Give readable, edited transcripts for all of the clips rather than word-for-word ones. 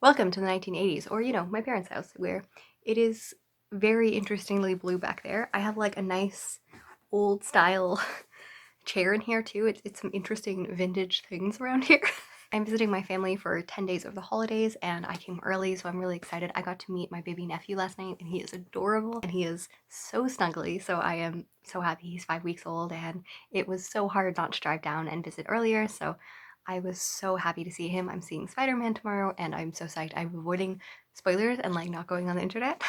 Welcome to the 1980s, or my parents' house, where it is very interestingly blue back there. I have like a nice old style chair in here too. It's some interesting vintage things around here. I'm visiting my family for 10 days over the holidays and I came early, so I'm really excited. I got to meet my baby nephew last night and he is adorable and he is so snuggly, so I am so happy. He's 5 weeks old and it was so hard not to drive down and visit earlier, so I was so happy to see him. I'm seeing Spider-Man tomorrow and I'm so psyched. I'm avoiding spoilers and like not going on the internet.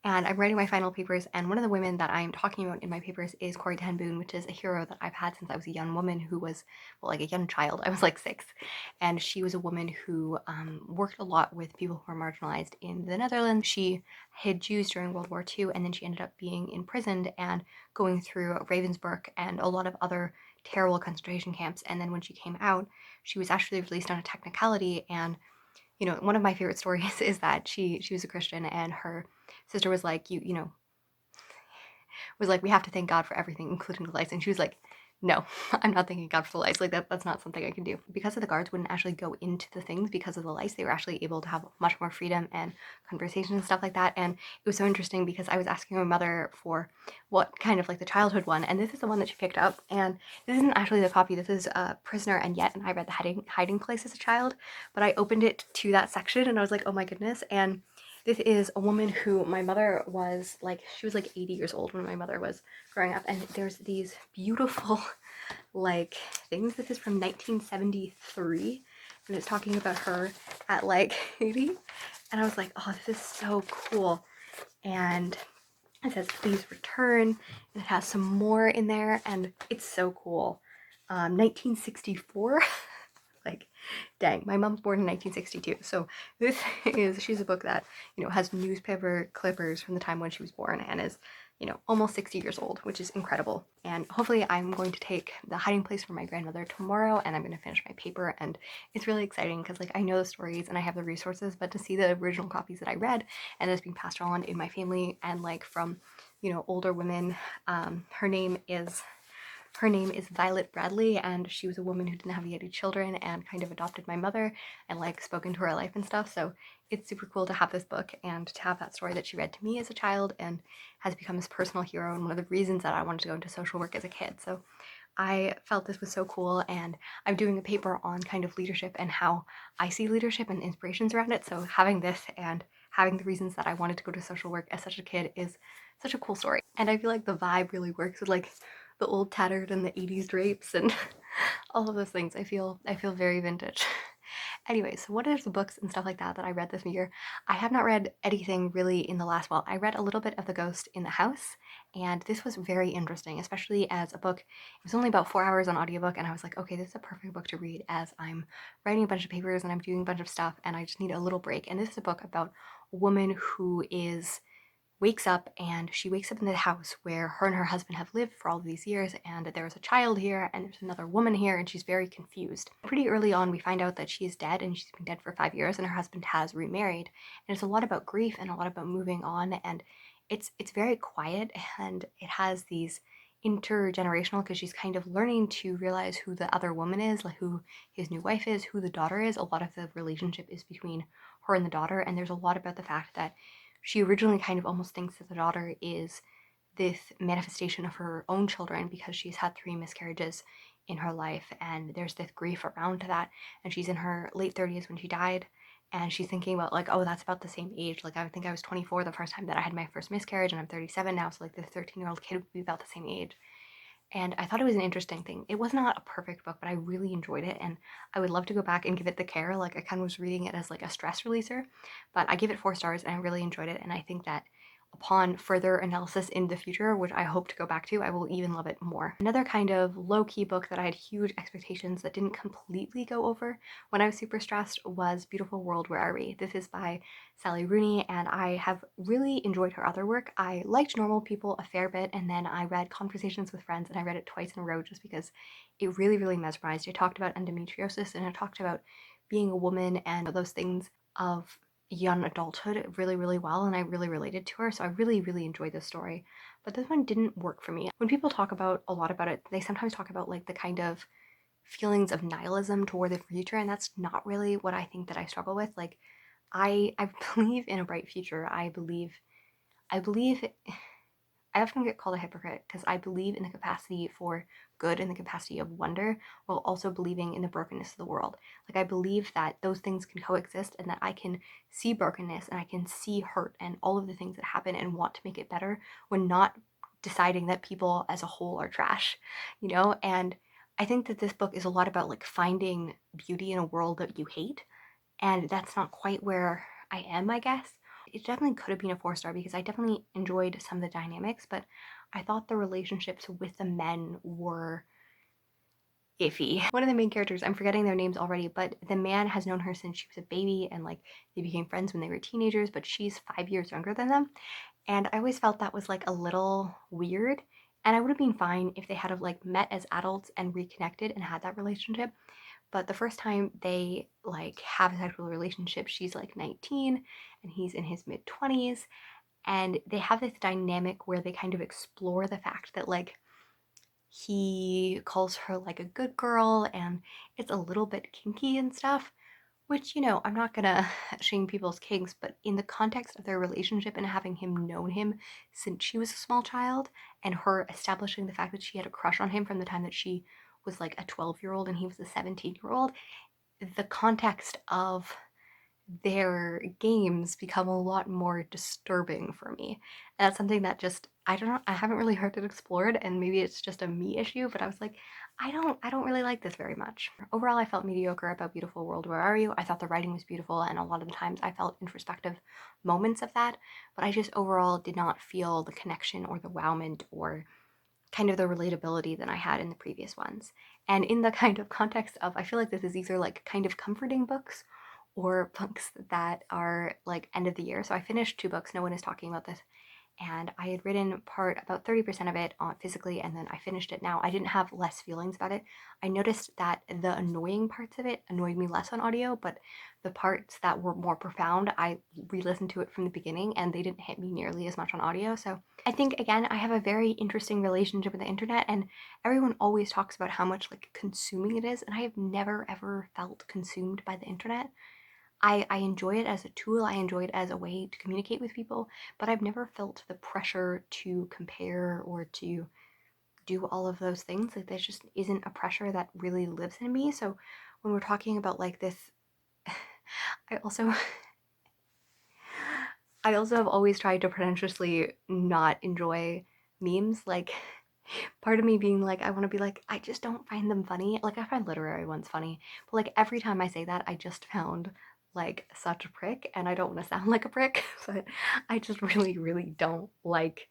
And I'm writing my final papers, and one of the women that I'm talking about in my papers is Corrie ten Boom, which is a hero that I've had since I was a young woman who was, well, like a young child. I was like 6, and she was a woman who worked a lot with people who are marginalized in the Netherlands. She hid Jews during World War II, and then she ended up being imprisoned and going through Ravensbrück and a lot of other terrible concentration camps. And then when she came out, she was actually released on a technicality. And one of my favorite stories is that she was a Christian and her sister was like, was like, we have to thank God for everything, including the lights. And she was like, no, I'm not thanking God for the lights. Like that's not something I can do. Because of the guards wouldn't actually go into the things because of the lights, they were actually able to have much more freedom and conversation and stuff like that. And it was so interesting because I was asking my mother for what kind of like the childhood one, and this is the one that she picked up. And this isn't actually the copy. This is Prisoner and Yet, and I read the hiding place as a child, but I opened it to that section and I was like, oh my goodness. And this is a woman who my mother was like, she was like 80 years old when my mother was growing up, and there's these beautiful like things. This is from 1973 and it's talking about her at like 80, and I was like, oh, this is so cool. And it says please return, and it has some more in there and it's so cool. 1964. Like, dang, my mom's born in 1962. So she's a book that, has newspaper clippers from the time when she was born and is, almost 60 years old, which is incredible. And hopefully I'm going to take The Hiding Place for my grandmother tomorrow and I'm going to finish my paper. And it's really exciting because like I know the stories and I have the resources, but to see the original copies that I read and that's being passed on in my family and like from, older women, her name is Violet Bradley, and she was a woman who didn't have any children and kind of adopted my mother and like spoke into her life and stuff. So it's super cool to have this book and to have that story that she read to me as a child and has become this personal hero and one of the reasons that I wanted to go into social work as a kid. So I felt this was so cool, and I'm doing a paper on kind of leadership and how I see leadership and inspirations around it. So having this and having the reasons that I wanted to go to social work as such a kid is such a cool story. And I feel like the vibe really works with like the old tattered and the 80s drapes and all of those things. I feel very vintage. Anyway, so what are the books and stuff like that I read this year? I have not read anything really in the last, well, I read a little bit of The Ghost in the House, and this was very interesting, especially as a book. It was only about 4 hours on audiobook, and I was like, okay, this is a perfect book to read as I'm writing a bunch of papers and I'm doing a bunch of stuff and I just need a little break. And this is a book about a woman who she wakes up in the house where her and her husband have lived for all of these years, and there's a child here and there's another woman here, and she's very confused. Pretty early on we find out that she is dead and she's been dead for 5 years and her husband has remarried, and it's a lot about grief and a lot about moving on, and it's very quiet and it has these intergenerational, because she's kind of learning to realize who the other woman is, like who his new wife is, who the daughter is. A lot of the relationship is between her and the daughter, and there's a lot about the fact that she originally kind of almost thinks that the daughter is this manifestation of her own children because she's had 3 miscarriages in her life, and there's this grief around that, and she's in her late 30s when she died, and she's thinking about like, oh, that's about the same age. Like I think I was 24 the first time that I had my first miscarriage and I'm 37 now, so like the 13-year-old kid would be about the same age. And I thought it was an interesting thing. It was not a perfect book, but I really enjoyed it, and I would love to go back and give it the care. Like I kind of was reading it as like a stress releaser, but I give it 4 stars and I really enjoyed it, and I think that upon further analysis in the future, which I hope to go back to, I will even love it more. Another kind of low-key book that I had huge expectations that didn't completely go over when I was super stressed was Beautiful World, Where Are We? This is by Sally Rooney, and I have really enjoyed her other work. I liked Normal People a fair bit, and then I read Conversations with Friends, and I read it twice in a row just because it really, really mesmerized. It talked about endometriosis, and it talked about being a woman and those things of young adulthood really, really well, and I really related to her, so I really, really enjoyed this story. But this one didn't work for me. When people talk about a lot about it, they sometimes talk about like the kind of feelings of nihilism toward the future, and that's not really what I think that I struggle with. Like, I believe in a bright future. I believe I often get called a hypocrite because I believe in the capacity for good and the capacity of wonder while also believing in the brokenness of the world. Like, I believe that those things can coexist and that I can see brokenness and I can see hurt and all of the things that happen and want to make it better when not deciding that people as a whole are trash, you know? And I think that this book is a lot about like finding beauty in a world that you hate, and that's not quite where I am, I guess. It definitely could have been a 4 star because I definitely enjoyed some of the dynamics, but I thought the relationships with the men were iffy. One of the main characters, I'm forgetting their names already, but the man has known her since she was a baby and like they became friends when they were teenagers, but she's 5 years younger than them. And I always felt that was like a little weird. And I would have been fine if they had have like met as adults and reconnected and had that relationship. But the first time they like have a sexual relationship, she's like 19 and he's in his mid 20s. And they have this dynamic where they kind of explore the fact that like he calls her like a good girl and it's a little bit kinky and stuff, which, you know, I'm not gonna shame people's kinks, but in the context of their relationship and having him known him since she was a small child and her establishing the fact that she had a crush on him from the time that she was like a 12-year-old and he was a 17-year-old, the context of their games become a lot more disturbing for me. And that's something that just I don't know, I haven't really heard it explored, and maybe it's just a me issue, but I was like, I don't really like this very much. Overall, I felt mediocre about Beautiful World, Where Are You? I thought the writing was beautiful, and a lot of the times I felt introspective moments of that, but I just overall did not feel the connection or the wowment or kind of the relatability than I had in the previous ones. And in the kind of context of, I feel like this is either like kind of comforting books or books that are like end of the year. So I finished 2 books. No one is talking about this, and I had written part about 30% of it on physically, and then I finished it now. I didn't have less feelings about it. I noticed that the annoying parts of it annoyed me less on audio, but the parts that were more profound, I re-listened to it from the beginning and they didn't hit me nearly as much on audio. So I think again, I have a very interesting relationship with the internet, and everyone always talks about how much like consuming it is, and I have never ever felt consumed by the internet. I enjoy it as a tool, I enjoy it as a way to communicate with people, but I've never felt the pressure to compare or to do all of those things. Like, there just isn't a pressure that really lives in me. So when we're talking about like this, I also I also have always tried to pretentiously not enjoy memes. Like, part of me being like, I want to be like, I just don't find them funny. Like, I find literary ones funny, but like every time I say that, I just found like such a prick, and I don't want to sound like a prick, but I just really, really don't like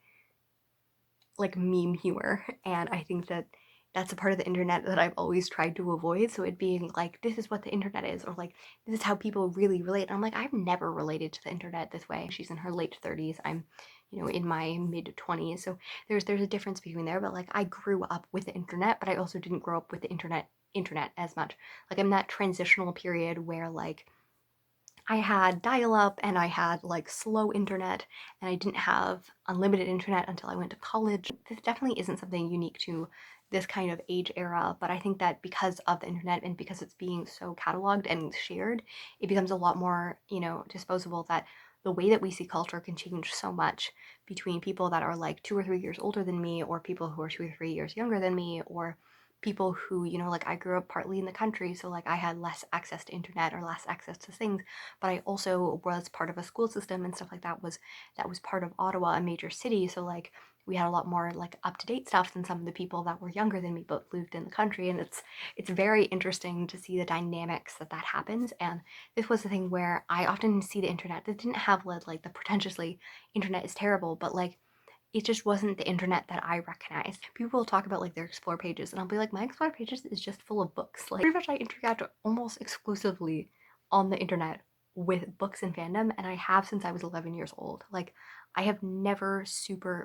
meme humor. And I think that that's a part of the internet that I've always tried to avoid. So it being like, this is what the internet is, or like, this is how people really relate. And I'm like, I've never related to the internet this way. She's in her late 30s. I'm, you know, in my mid 20s. So there's a difference between there. But like, I grew up with the internet, but I also didn't grow up with the internet as much. Like, I'm that transitional period where like I had dial up and I had like slow internet, and I didn't have unlimited internet until I went to college. This definitely isn't something unique to this kind of age era, but I think that because of the internet and because it's being so cataloged and shared, it becomes a lot more, you know, disposable, that the way that we see culture can change so much between people that are like 2 or 3 years older than me, or people who are 2 or 3 years younger than me, or people who, you know, like I grew up partly in the country, so like I had less access to internet or less access to things, but I also was part of a school system and stuff like that was part of Ottawa, a major city. So like we had a lot more like up to date stuff than some of the people that were younger than me but lived in the country. And it's very interesting to see the dynamics that happens. And this was the thing where I often see the internet that didn't have like the pretentiously internet is terrible, but like it just wasn't the internet that I recognized. People will talk about like their explore pages, and I'll be like, my explore pages is just full of books. Like, pretty much I interact almost exclusively on the internet with books and fandom, and I have since I was 11 years old. Like, I have never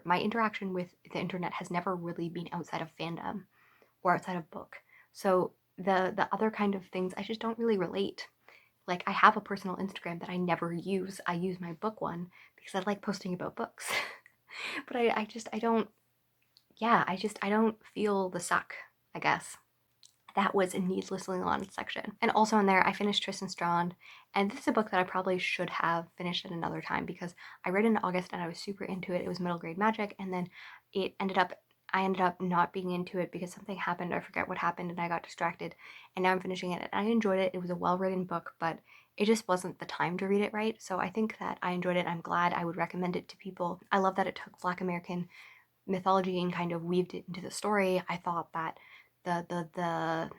my interaction with the internet has never really been outside of fandom or outside of book. So the other kind of things I just don't really relate. Like, I have a personal Instagram that I never use. I use my book one because I like posting about books. But I don't, yeah, I don't feel the suck, I guess. that was a needlessly long section. And also in there, I finished Tristan Strand, and this is a book that I probably should have finished at another time because I read it in August and I was super into it. It was middle grade magic, and then I ended up not being into it because something happened. I forget what happened, and I got distracted. And now I'm finishing it, and I enjoyed it. It was a well-written book, but it just wasn't the time to read it right. So I think that I enjoyed it. I'm glad. I would recommend it to people. I love that it took Black American mythology and kind of weaved it into the story. I thought that the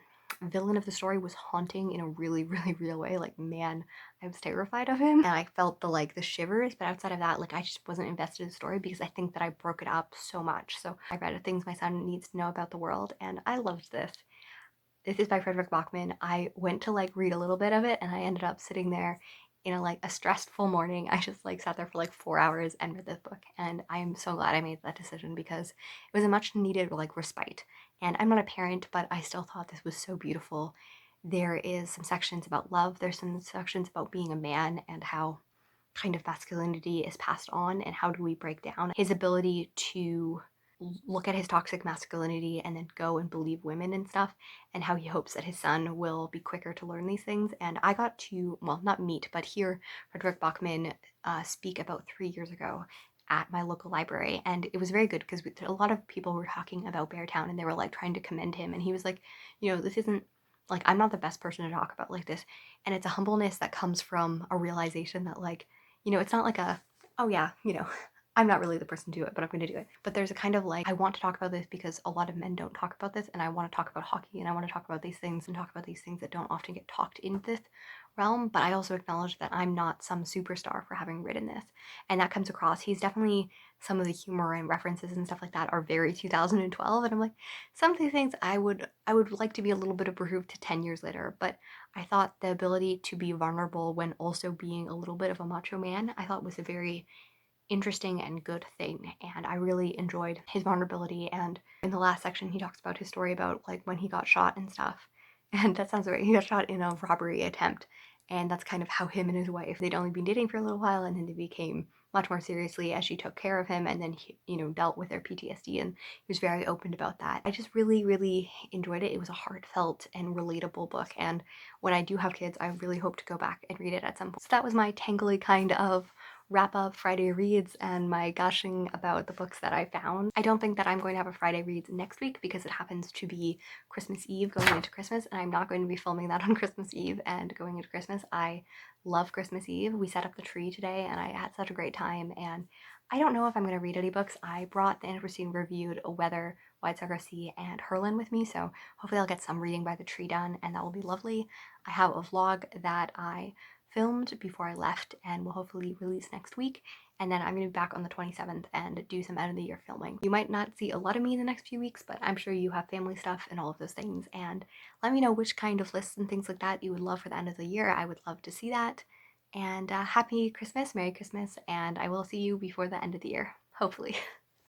villain of the story was haunting in a really, really real way. Like, man, I was terrified of him. And I felt the shivers, but outside of that, like, I just wasn't invested in the story because I think that I broke it up so much. So I read things my son needs to know about the world, and I loved this. This is by Frederick Bachman. I went to like read a little bit of it, and I ended up sitting there in a stressful morning. I just like sat there for like 4 hours and read this book, and I am so glad I made that decision because it was a much needed like respite. And I'm not a parent, but I still thought this was so beautiful. There is some sections about love. There's some sections about being a man and how kind of masculinity is passed on, and how do we break down his ability to look at his toxic masculinity and then go and believe women and stuff, and how he hopes that his son will be quicker to learn these things. And I got to, well, not meet, but hear Frederick Bachman speak about 3 years ago at my local library, and it was very good because a lot of people were talking about Beartown and they were like trying to commend him, and he was like, this isn't like, I'm not the best person to talk about like this, and it's a humbleness that comes from a realization that like, it's not like a, oh yeah, I'm not really the person to do it, but I'm going to do it. But there's a kind of like, I want to talk about this because a lot of men don't talk about this, and I want to talk about hockey, and I want to talk about these things and talk about these things that don't often get talked in this realm. But I also acknowledge that I'm not some superstar for having written this, and that comes across. He's definitely, some of the humor and references and stuff like that are very 2012, and I'm like, some of these things I would like to be a little bit improved to 10 years later. But I thought the ability to be vulnerable when also being a little bit of a macho man, I thought was a very interesting and good thing, and I really enjoyed his vulnerability. And in the last section, he talks about his story about like when he got shot and stuff. And that sounds right. He got shot in a robbery attempt, and that's kind of how him and his wife, they'd only been dating for a little while, and then they became much more seriously as she took care of him, and then he, dealt with their PTSD, and he was very open about that. I just really, really enjoyed it. It was a heartfelt and relatable book, and when I do have kids, I really hope to go back and read it at some point. So that was my tangly kind of wrap up Friday reads and my gushing about the books that I found. I don't think that I'm going to have a Friday reads next week because it happens to be Christmas Eve going into Christmas, and I'm not going to be filming that on Christmas Eve and going into Christmas. I love Christmas Eve. We set up the tree today and I had such a great time, and I don't know if I'm going to read any books. I brought the Anne Christine reviewed Weather, Wide Sugar Sea, and Herlin with me, so hopefully I'll get some reading by the tree done, and that will be lovely. I have a vlog that I filmed before I left and will hopefully release next week. And then I'm going to be back on the 27th and do some end of the year filming. You might not see a lot of me in the next few weeks, but I'm sure you have family stuff and all of those things. And let me know which kind of lists and things like that you would love for the end of the year. I would love to see that. And happy Christmas, Merry Christmas, and I will see you before the end of the year, hopefully.